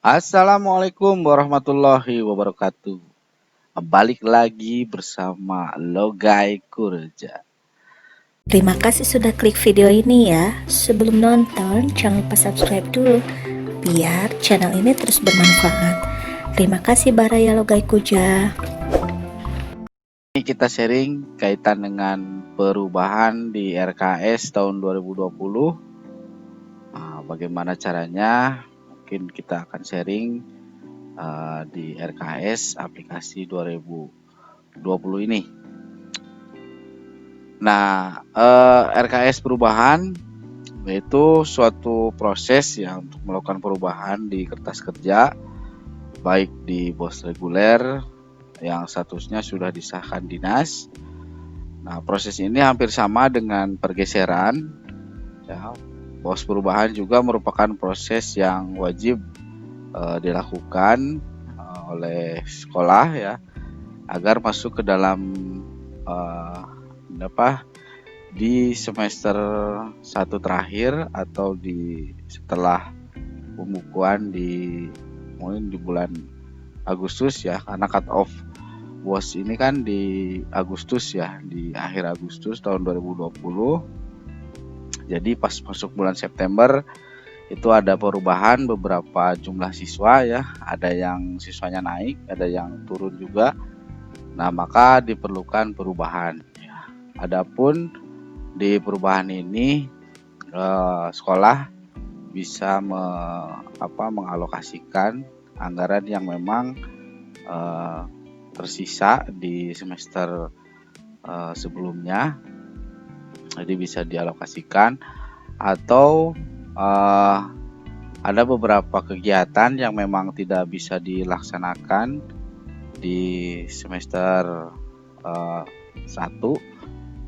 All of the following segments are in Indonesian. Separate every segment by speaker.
Speaker 1: Assalamualaikum warahmatullahi wabarakatuh. Balik lagi bersama Logai Kurja.
Speaker 2: Terima kasih sudah klik video ini ya. Sebelum nonton, jangan lupa subscribe dulu biar channel ini terus bermanfaat. Terima kasih Baraya Logai Kuja.
Speaker 1: Ini kita sharing kaitan dengan perubahan di RKS tahun 2020. Bagaimana caranya? Mungkin kita akan sharing di RKS aplikasi 2020 ini. Nah, RKS perubahan yaitu suatu proses yang untuk melakukan perubahan di kertas kerja, baik di BOS reguler yang statusnya sudah disahkan dinas. Nah, proses ini hampir sama dengan pergeseran. Ya, BOS perubahan juga merupakan proses yang wajib dilakukan oleh sekolah ya, agar masuk ke dalam di semester 1 terakhir atau setelah pembukuan mungkin di bulan Agustus ya, karena cut off BOS ini kan di Agustus ya, di akhir Agustus tahun 2020. Jadi pas masuk bulan September itu ada perubahan beberapa jumlah siswa ya, ada yang siswanya naik, ada yang turun juga. Nah, maka diperlukan perubahan ya. Adapun di perubahan ini sekolah bisa mengalokasikan anggaran yang memang tersisa di semester sebelumnya, jadi bisa dialokasikan, atau ada beberapa kegiatan yang memang tidak bisa dilaksanakan di semester 1,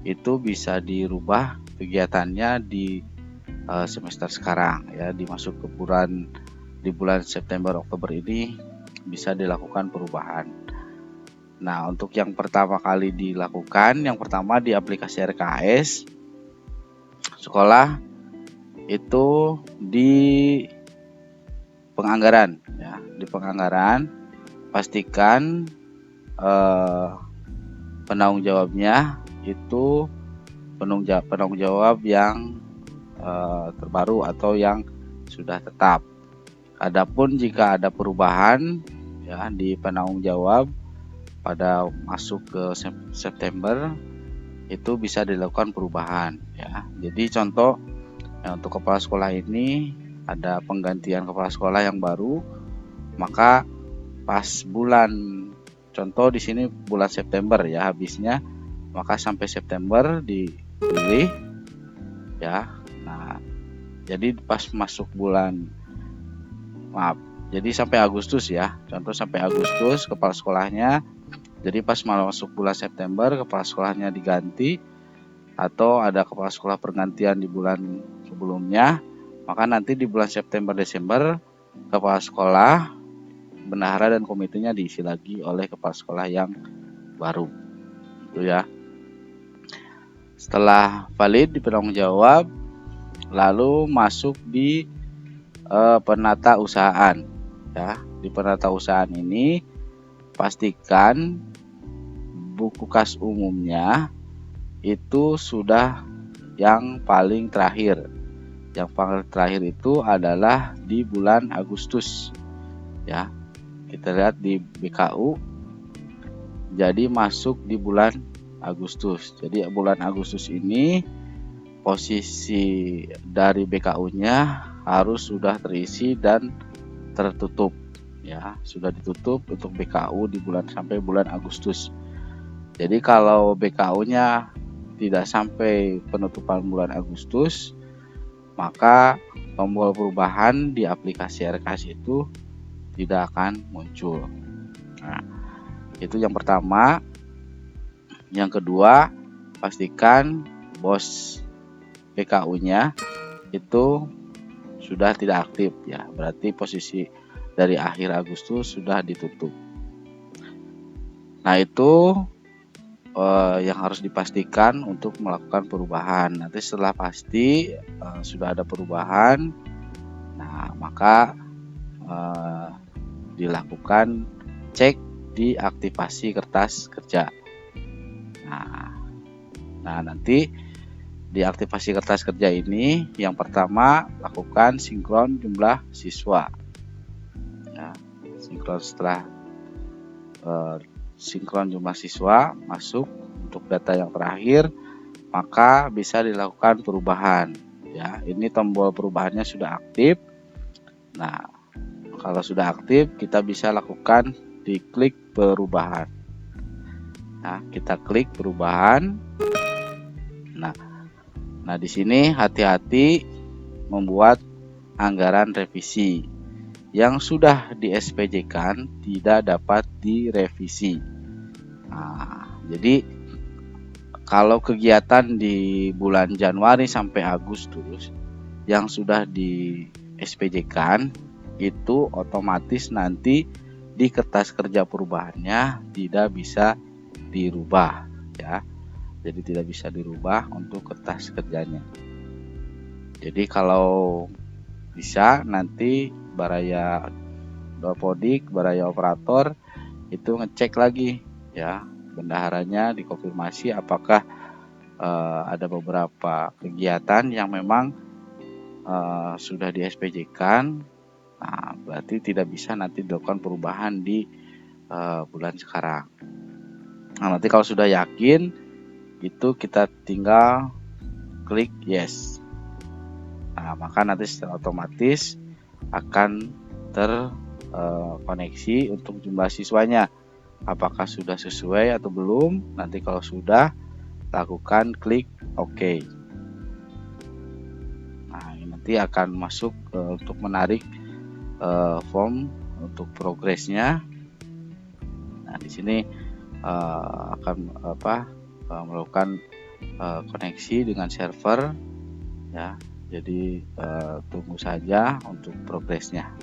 Speaker 1: itu bisa dirubah kegiatannya di semester sekarang ya, dimasuk ke di bulan September Oktober ini bisa dilakukan perubahan. Nah, untuk yang pertama kali dilakukan, yang pertama di aplikasi RKS sekolah itu di penganggaran ya, di penganggaran pastikan penanggung jawabnya itu penanggung jawab yang terbaru atau yang sudah tetap. Adapun jika ada perubahan ya di penanggung jawab pada masuk ke September, itu bisa dilakukan perubahan ya. Jadi contoh ya, untuk kepala sekolah ini ada penggantian kepala sekolah yang baru, maka pas contoh di sini bulan September ya habisnya, maka sampai September dipilih ya. Nah, jadi pas masuk jadi sampai Agustus ya, contoh sampai Agustus kepala sekolahnya. Jadi pas masuk bulan September kepala sekolahnya diganti, atau ada kepala sekolah pergantian di bulan sebelumnya, maka nanti di bulan September Desember kepala sekolah, bendahara dan komitenya diisi lagi oleh kepala sekolah yang baru. Itu ya. Setelah valid di penanggung jawab, lalu masuk di penata usahaan ya. Di penata usahaan ini pastikan buku kas umumnya itu sudah yang paling terakhir. Yang paling terakhir itu adalah di bulan Agustus ya. Kita lihat di BKU, jadi masuk di bulan Agustus. Jadi bulan Agustus ini posisi dari BKU-nya harus sudah terisi dan tertutup ya, sudah ditutup untuk BKU di sampai bulan Agustus. Jadi kalau BKU-nya tidak sampai penutupan bulan Agustus, maka tombol perubahan di aplikasi RKS itu tidak akan muncul. Nah, itu yang pertama. Yang kedua, pastikan BOS BKU-nya itu sudah tidak aktif ya, berarti posisi dari akhir Agustus sudah ditutup. Nah, itu yang harus dipastikan untuk melakukan perubahan. Nanti setelah pasti sudah ada perubahan, nah maka eh, dilakukan cek di aktivasi kertas kerja. Nah, nanti di aktivasi kertas kerja ini yang pertama lakukan sinkron jumlah siswa. Ya, sinkron setelah sinkron jumlah siswa masuk untuk data yang terakhir, maka bisa dilakukan perubahan. Ya, ini tombol perubahannya sudah aktif. Nah, kalau sudah aktif kita bisa lakukan di klik perubahan. Nah, kita klik perubahan. Nah, di sini hati-hati membuat anggaran revisi. Yang sudah di SPJ-kan tidak dapat direvisi. Nah, jadi kalau kegiatan di bulan Januari sampai Agustus yang sudah di SPJ-kan itu otomatis nanti di kertas kerja perubahannya tidak bisa dirubah, ya. Jadi tidak bisa dirubah untuk kertas kerjanya. Jadi kalau bisa nanti Baraya Dopodik, Baraya Operator itu ngecek lagi, ya, bendaharanya dikonfirmasi apakah ada beberapa kegiatan yang memang sudah di SPJ-kan. Nah, berarti tidak bisa nanti dilakukan perubahan di bulan sekarang. Nah, nanti kalau sudah yakin itu kita tinggal klik yes. Nah, maka nanti secara otomatis akan terkoneksi untuk jumlah siswanya. Apakah sudah sesuai atau belum? Nanti kalau sudah, lakukan klik OK. Nah, ini nanti akan masuk untuk menarik form untuk progresnya. Nah, di sini akan melakukan koneksi dengan server, ya. Jadi tunggu saja untuk progresnya.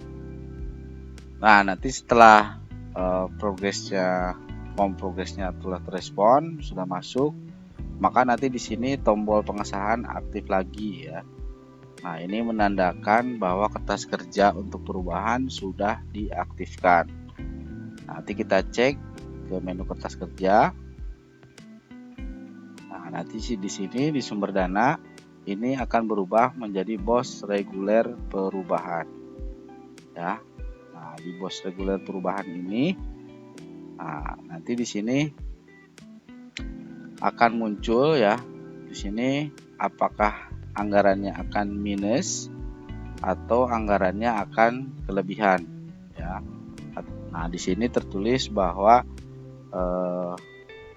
Speaker 1: Nah, nanti setelah form progresnya telah terespon, sudah masuk, maka nanti di sini tombol pengesahan aktif lagi, ya. Nah, ini menandakan bahwa kertas kerja untuk perubahan sudah diaktifkan. Nanti kita cek ke menu kertas kerja. Nah, nanti di sini di sumber dana ini akan berubah menjadi bos reguler perubahan, ya. Nah, di bos reguler perubahan ini, nah, nanti di sini akan muncul, ya, di sini apakah anggarannya akan minus atau anggarannya akan kelebihan, ya. Nah, di sini tertulis bahwa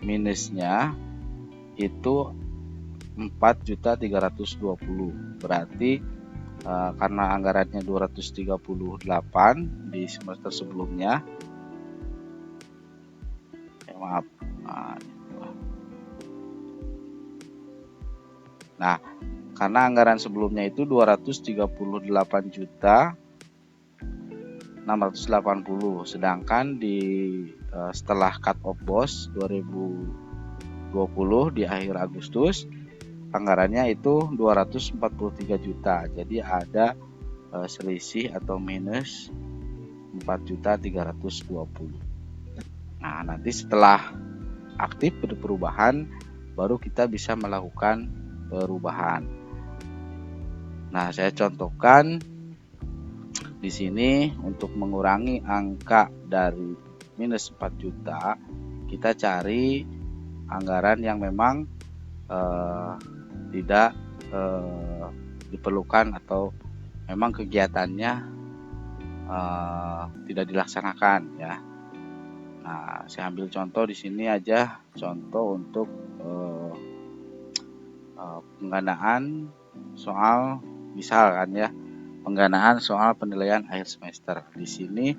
Speaker 1: minusnya itu 4.320.000, berarti karena anggarannya 238 di semester sebelumnya, maaf. Nah, karena anggaran sebelumnya itu 238.680, sedangkan di setelah cut off BOS 2020 di akhir Agustus anggarannya itu 243 juta. Jadi ada selisih atau minus 4.320. Nah, nanti setelah aktif perubahan baru kita bisa melakukan perubahan. Nah, saya contohkan di sini untuk mengurangi angka dari minus 4 juta, kita cari anggaran yang memang tidak diperlukan atau memang kegiatannya tidak dilaksanakan, ya. Nah, saya ambil contoh di sini aja, contoh untuk pengganaan soal, misalkan, ya, pengganaan soal penilaian akhir semester. Di sini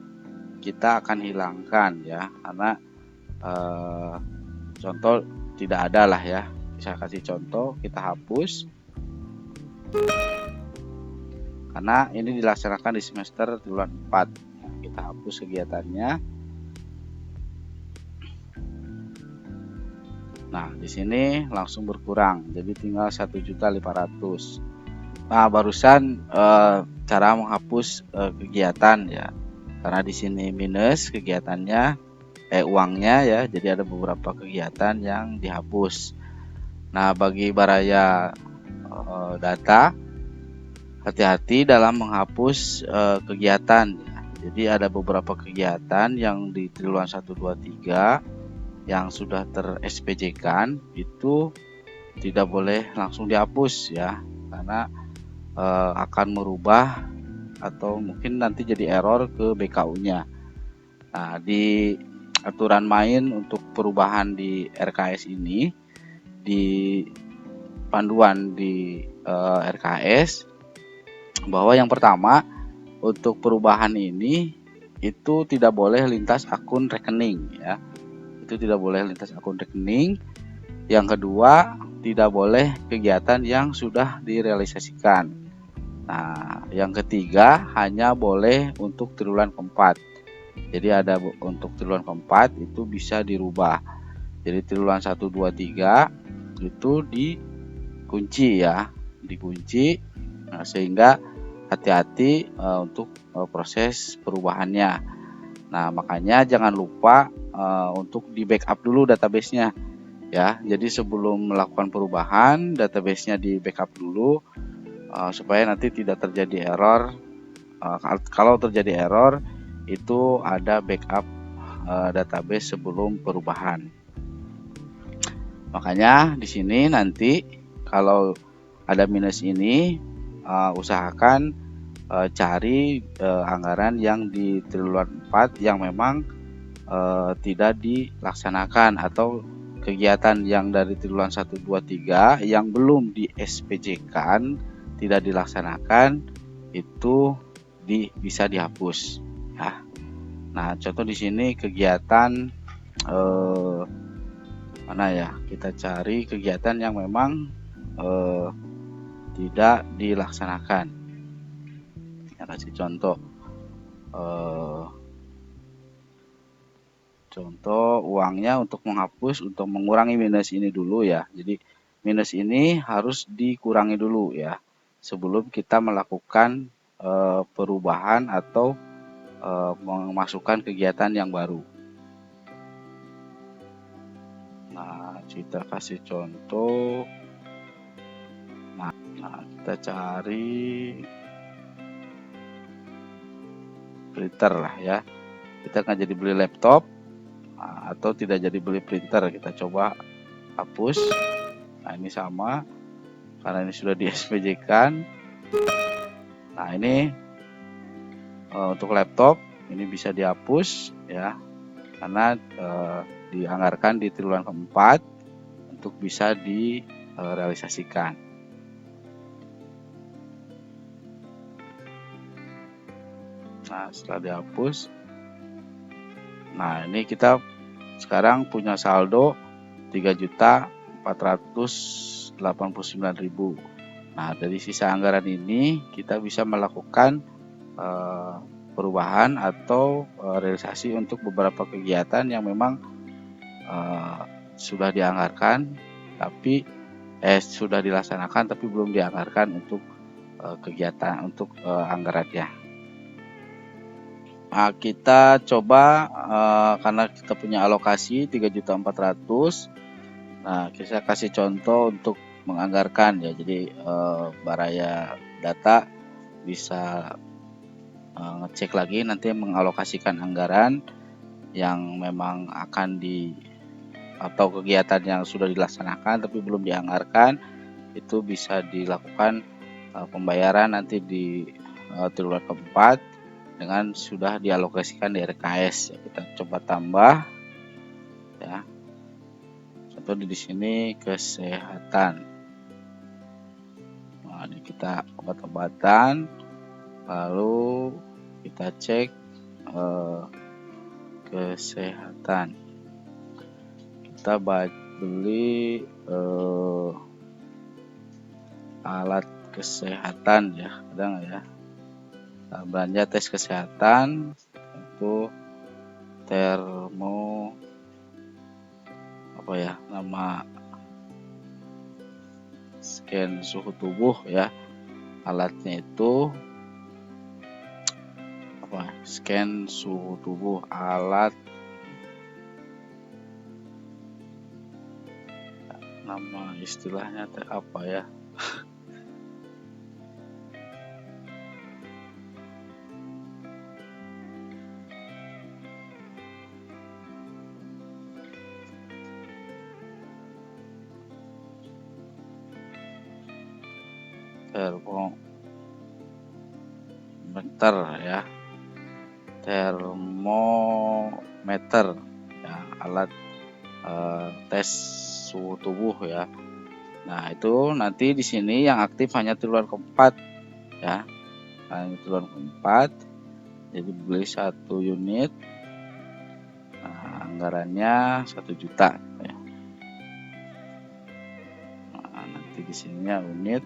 Speaker 1: kita akan hilangkan, ya, karena contoh tidak ada lah, ya. Saya kasih contoh, kita hapus karena ini dilaksanakan di semester bulan 4. Nah, kita hapus kegiatannya. Nah, di sini langsung berkurang, jadi tinggal 1.500.000. Nah, barusan cara menghapus kegiatan ya. Karena di sini minus kegiatannya, uangnya ya. Jadi ada beberapa kegiatan yang dihapus. Nah, bagi baraya data, hati-hati dalam menghapus kegiatan ya. Jadi ada beberapa kegiatan yang di triwulan 1, 2, 3 yang sudah ter-SPJ-kan itu tidak boleh langsung dihapus ya, karena akan merubah atau mungkin nanti jadi error ke BKU-nya. Nah, di aturan main untuk perubahan di RKS ini, di panduan di RKS, bahwa yang pertama untuk perubahan ini itu tidak boleh lintas akun rekening ya. Itu tidak boleh lintas akun rekening. Yang kedua, tidak boleh kegiatan yang sudah direalisasikan. Nah, yang ketiga hanya boleh untuk triwulan keempat. Jadi ada untuk triwulan keempat itu bisa dirubah. Jadi triwulan 1, 2, 3 itu dikunci ya, dikunci. Nah, sehingga hati-hati untuk proses perubahannya. Nah, makanya jangan lupa untuk di backup dulu databasenya ya. Jadi sebelum melakukan perubahan, databasenya di backup dulu supaya nanti tidak terjadi error. Kalau terjadi error itu ada backup database sebelum perubahan. Makanya di sini nanti kalau ada minus ini, usahakan cari anggaran yang di triwulan 4 yang memang tidak dilaksanakan, atau kegiatan yang dari triwulan 1, 2, 3 yang belum di SPJ-kan, tidak dilaksanakan, itu bisa dihapus ya. Nah, contoh di sini kegiatan mana ya, kita cari kegiatan yang memang tidak dilaksanakan. Kita kasih contoh uangnya untuk menghapus, untuk mengurangi minus ini dulu ya. Jadi minus ini harus dikurangi dulu ya sebelum kita melakukan perubahan atau memasukkan kegiatan yang baru. Nah, kita kasih contoh. Nah, kita cari printer lah ya. Kita nggak jadi beli laptop atau tidak jadi beli printer, kita coba hapus. Nah, ini sama karena ini sudah di SPJ-kan. Nah, ini untuk laptop ini bisa dihapus ya, karena dianggarkan di triwulan keempat untuk bisa direalisasikan. Nah, setelah dihapus, nah ini kita sekarang punya saldo 3.489.000. Nah, dari sisa anggaran ini kita bisa melakukan perubahan atau realisasi untuk beberapa kegiatan yang memang sudah dianggarkan tapi sudah dilaksanakan tapi belum dianggarkan untuk kegiatan untuk anggarannya. Nah, kita coba karena kita punya alokasi 3.400.000. Nah, kita kasih contoh untuk menganggarkan ya. Jadi baraya data bisa ngecek lagi nanti mengalokasikan anggaran yang memang akan atau kegiatan yang sudah dilaksanakan tapi belum dianggarkan, itu bisa dilakukan pembayaran nanti di triwulan keempat dengan sudah dialokasikan di RKS ya. Kita coba tambah ya. Contoh di sini kesehatan. Nah, ini kita obat-obatan, lalu kita cek kesehatan. Kita beli alat kesehatan ya, ada nggak ya? Nah, belanja tes kesehatan itu termo apa ya, nama scan suhu tubuh ya. Alatnya itu scan suhu tubuh alat, nama istilahnya apa ya, termometer ya, termometer ya, alat tes suhu tubuh ya. Nah itu nanti di sini yang aktif hanya triwulan keempat ya, hanya triwulan keempat. Jadi beli 1 unit, anggarannya 1 juta ya. Nah, nanti di sininya unit.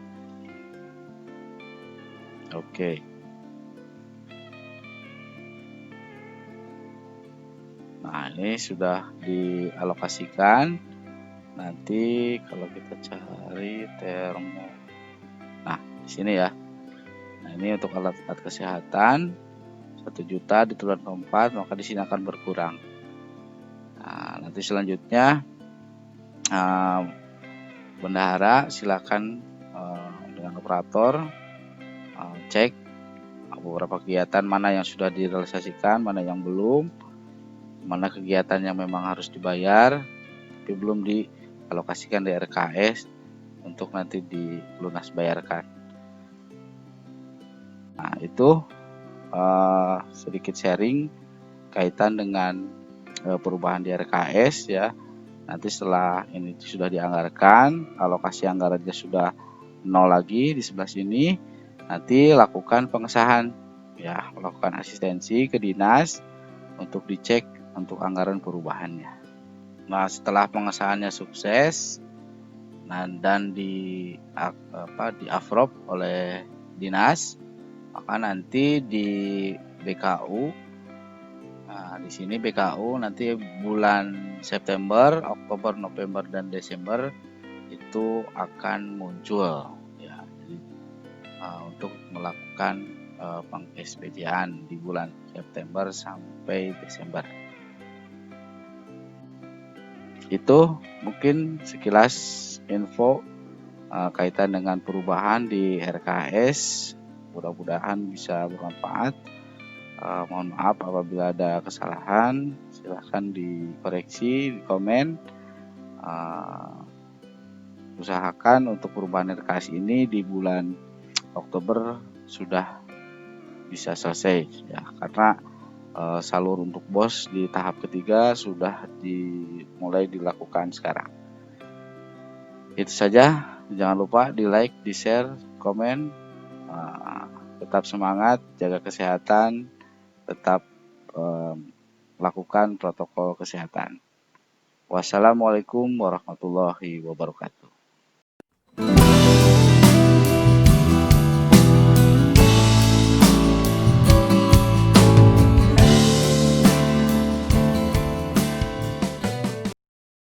Speaker 1: Oke. Nah ini sudah dialokasikan. Nanti kalau kita cari termo, nah di sini ya. Nah ini untuk alat-alat kesehatan 1 juta di triwulan keempat, maka di sini akan berkurang. Nah nanti selanjutnya bendahara silakan dengan operator cek beberapa kegiatan mana yang sudah direalisasikan, mana yang belum, mana kegiatan yang memang harus dibayar tapi belum dialokasikan di RKS untuk nanti dilunas bayarkan. Nah itu sedikit sharing kaitan dengan perubahan di RKS ya. Nanti setelah ini sudah dianggarkan, alokasi anggarannya sudah 0 lagi di sebelah sini, nanti lakukan pengesahan ya, melakukan asistensi ke dinas untuk dicek untuk anggaran perubahannya. Nah setelah pengesahannya sukses dan di approve oleh dinas, maka nanti di BKU, nah di sini BKU nanti bulan September, Oktober, November dan Desember itu akan muncul ya. Jadi untuk melakukan peng-SPJ-an di bulan September sampai Desember. Itu mungkin sekilas info kaitan dengan perubahan di RKS. Mudah-mudahan bisa bermanfaat. Mohon maaf apabila ada kesalahan, silahkan dikoreksi di komen. Usahakan untuk perubahan RKS ini di bulan Oktober sudah bisa selesai ya, karena salur untuk BOS di tahap ketiga sudah mulai dilakukan sekarang. Itu saja, jangan lupa di like, di share, komen. Tetap semangat, jaga kesehatan, tetap lakukan protokol kesehatan. Wassalamualaikum warahmatullahi wabarakatuh.